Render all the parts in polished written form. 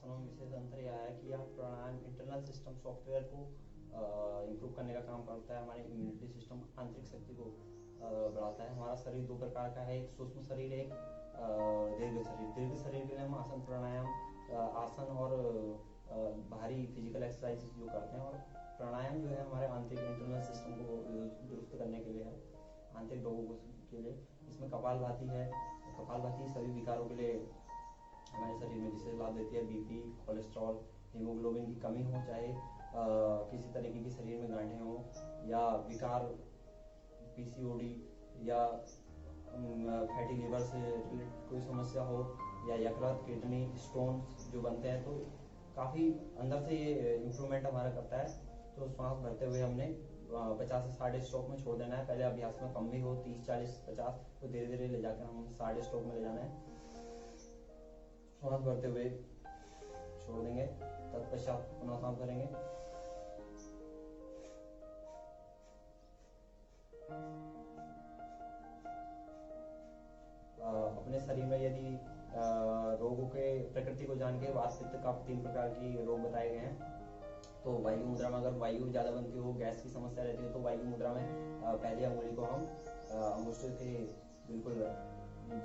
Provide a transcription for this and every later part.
आसनों में विशेष अंतर यह है कि यह प्राणायाम इंटरनल सिस्टम सॉफ्टवेयर को इम्प्रूव करने का काम करता है। हमारे इम्यूनिटी सिस्टम आंतरिक शक्ति को बढ़ाता है। हमारा शरीर दो प्रकार का है, एक सूक्ष्म शरीर, एक दीर्घ शरीर। दीर्घ शरीर के लिए हम आसन प्राणायाम आसन और भारी फिजिकल एक्सरसाइज जो करते हैं, और प्राणायाम जो है हमारे आंतरिक इंटरनल सिस्टम को दुरुस्त करने के लिए है, आंतरिक रोगों के लिए। इसमें कपालभाति है। कपालभाति सभी विकारों के लिए हमारे शरीर में विशेष लाभ देती है। बीपी, कोलेस्ट्रॉल, हीमोग्लोबिन की कमी हो, चाहे किसी तरीके की शरीर में गांठें हो या विकार, पीसीओडी या फैटी लिवर से रिलेटेड कोई समस्या हो, या यकृत, किडनी स्टोन जो बनते हैं, तो काफ़ी अंदर से ये इम्प्रूवमेंट हमारा करता है। तो श्वास भरते हुए हमने 50 से 60 स्ट्रोक में छोड़ देना है। पहले अभ्यास में कम भी हो, 30, 40, 50, तो धीरे धीरे ले जाकर हम 60 स्ट्रोक में ले जाना है। श्वास भरते हुए छोड़ देंगे, तत्पश्चात पुनः सांस भरेंगे। अपने शरीर में यदि रोगों के प्रकृति को जान के वात पित्त कफ 3 प्रकार की रोग बताए गए हैं। तो वायु मुद्रा में अगर वायु ज्यादा बनती हो, गैस की समस्या रहती है, तो वायु मुद्रा में पहली अंगुली को हम अंगुष्ठ के बिल्कुल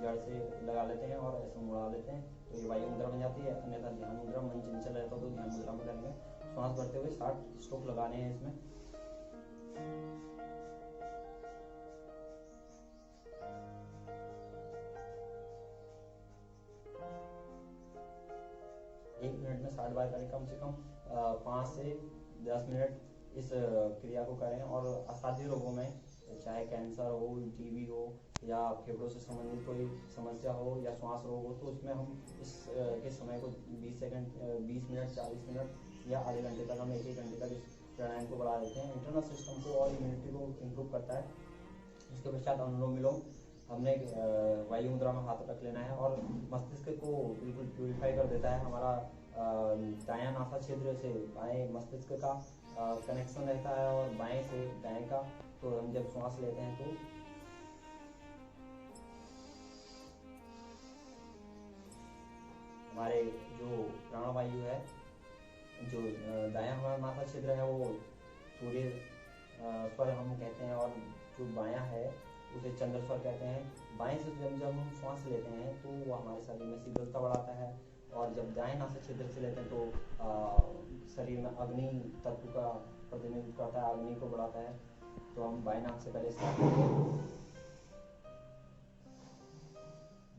जड़ से लगा लेते हैं और ऐसे मुड़ा लेते हैं, तो ये वायु मुद्रा बन जाती है। अन्यथा ध्यान मुद्रा, मन चंचल रहता है तो ध्यान मुद्रा में करेंगे। श्वास भरते हुए 60 स्ट्रोक लगाने हैं इसमें। एक मिनट में 60 बार करें, कम से कम 5 से 10 मिनट इस क्रिया को करें। और असाध्य रोगों में, चाहे कैंसर हो, टीबी हो, या फेफड़ों से संबंधित कोई समस्या हो, या श्वास रोग हो, तो उसमें हम इस के समय को 20 मिनट, 40 मिनट या आधे घंटे तक, हम एक घंटे तक इस प्राणायाम को बढ़ा देते हैं। इंटरनल सिस्टम को और इम्यूनिटी को इम्प्रूव करता है। उसके पश्चात अनुलोम विलोम हमने वायु मुद्रा में हाथ रख लेना है, और मस्तिष्क को बिल्कुल प्यूरिफाई कर देता है। हमारा दायां नासा क्षेत्र से बाएं मस्तिष्क का कनेक्शन रहता है, और बाएं से दाएं का। तो हम जब श्वास लेते हैं तो हमारे जो प्राणवायु है, जो दायां हमारा नासा क्षेत्र है, वो सूर्य स्वर हम कहते हैं, और जो बायां है उसे चंद्र स्वर कहते हैं। बाएं से जब हम श्वास लेते हैं तो वो हमारे शरीर में शीतलता बढ़ाता है, और जब दाएं नासा क्षेत्र से लेते हैं तो शरीर में अग्नि तत्व का प्रतिनिधित्व करता है, अग्नि को बढ़ाता है। तो हम बाएं नाक से पहले स्टार्ट करेंगे।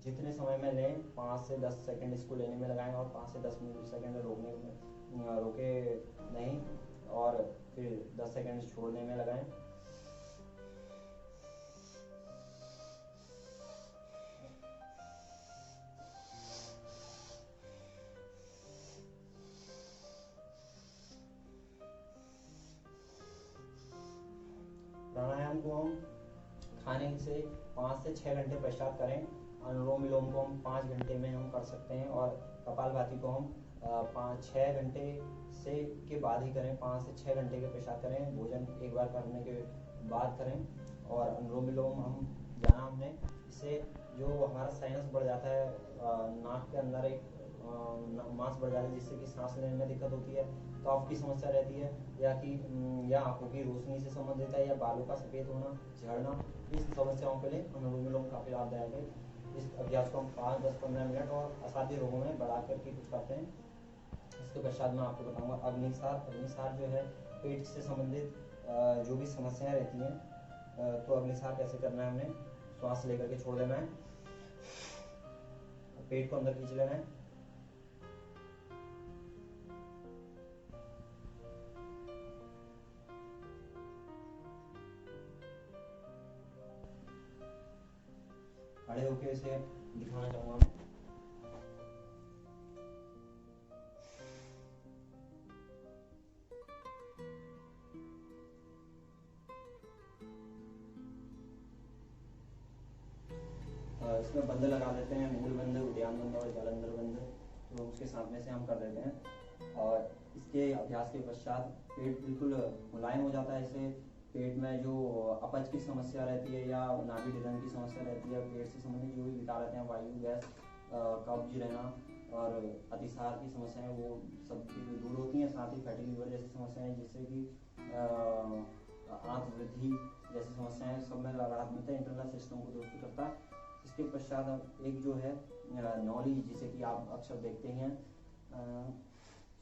जितने समय में लें, 5 से 10 सेकंड इसको लेने में लगाएं, और 5 से 10 सेकंड रोके नहीं, और फिर 10 सेकंड छोड़ने में लगाएं। प्राणायाम को हम खाने से 5 से 6 घंटे पश्चात करें। अनुलोम विलोम को हम 5 घंटे में हम कर सकते हैं, और कपालभाति को हम 5-6 घंटे से के बाद ही करें। 5 से 6 घंटे के पश्चात करें, भोजन एक बार करने के बाद करें। और अनुलोम विलोम हम जाना हमने, इससे जो हमारा साइनस बढ़ जाता है, नाक के अंदर एक मांस बढ़ जाता है, जिससे कि सांस लेने में दिक्कत होती है, कफ की समस्या रहती है, या आंखों की रोशनी से संबंधित है, या बालों का सफेद होना, झड़ना, इस समस्याओं के लिए अनुलोम विलोम काफी लाभदायक है। इस अभ्यास को हम 5, 10, 15 मिनट और असाध्य रोगों में बढ़ा करके कुछ करते हैं। इसके पश्चात मैं आपको बताऊंगा अग्निसार। अग्निसार जो है पेट से संबंधित जो भी समस्याएं रहती हैं, तो अग्निसार कैसे करना है, हमने श्वास लेकर के छोड़ देना है, पेट को अंदर खींच लेना है, खड़े होके इसे दिखाना चाहूंगा मैं। इसमें बंद लगा देते हैं, मूल बंद, उद्यान बंद और जालंधर बंद, तो उसके सामने से हम कर देते हैं। और इसके अभ्यास के पश्चात पेट बिल्कुल मुलायम हो जाता है। इससे पेट में जो अपच की समस्या रहती है, या नाभि ढिलन की समस्या रहती है, पेट से संबंधित जो भी विकार रहते हैं, वायु, गैस, कब्ज रहना, और अतिसार की समस्याएं वो सब दूर होती हैं। साथ ही फैटी लीवर जैसी समस्याएं, जिससे कि आंत वृद्धि जैसी समस्याएं, सब में राहत मिलता है, इंटरनल सिस्टम को दुरुस्त करता है। इसके पश्चात एक जो है नौली, जिसे कि आप अक्सर देखते हैं,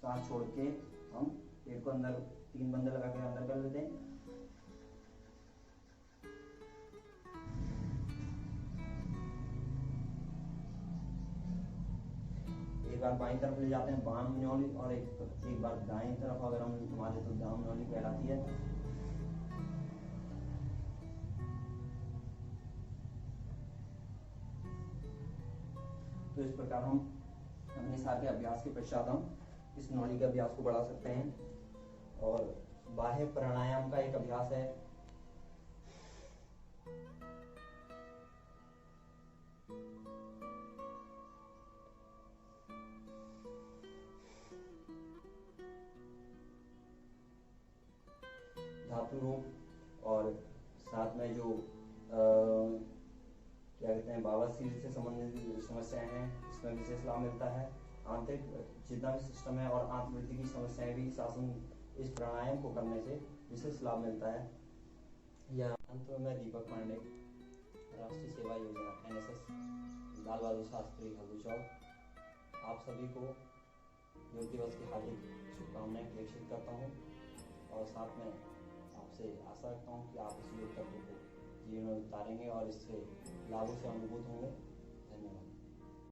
सांस छोड़ के हम पेट को अंदर 3 बंदे लगा के अंदर कर लेते हैं। एक बार बाईं तरफ ले जाते हैं, बाम नौली, और एक बार दाएं तरफ अगर हम घुमा दें तो दाम नौली कहलाती है। तो इस प्रकार हम अपने सारे अभ्यास के पश्चात हम इस नौली के अभ्यास को बढ़ा सकते हैं। और बाह्य प्राणायाम का एक अभ्यास है, धातु रोग, और साथ में जो क्या कहते हैं, बवासीर से संबंधित समस्याएं हैं, इसमें विशेष लाभ मिलता है। आंतरिक जितना भी सिस्टम है और आंत वृद्धि की समस्याएं भी शासन इस प्राणायाम को करने से विशेष लाभ मिलता है। यह अंत में दीपक पांडे, राष्ट्रीय सेवा योजना NSS, लाल बहादुर शास्त्री हल्दू, आप सभी को योग दिवस की हार्दिक शुभकामनाएं प्रेषित करता हूँ, और साथ में आपसे आशा रखता हूँ कि आप इस योग तत्व को जीवन में उतारेंगे और इससे लाभों से अनुभूत होंगे।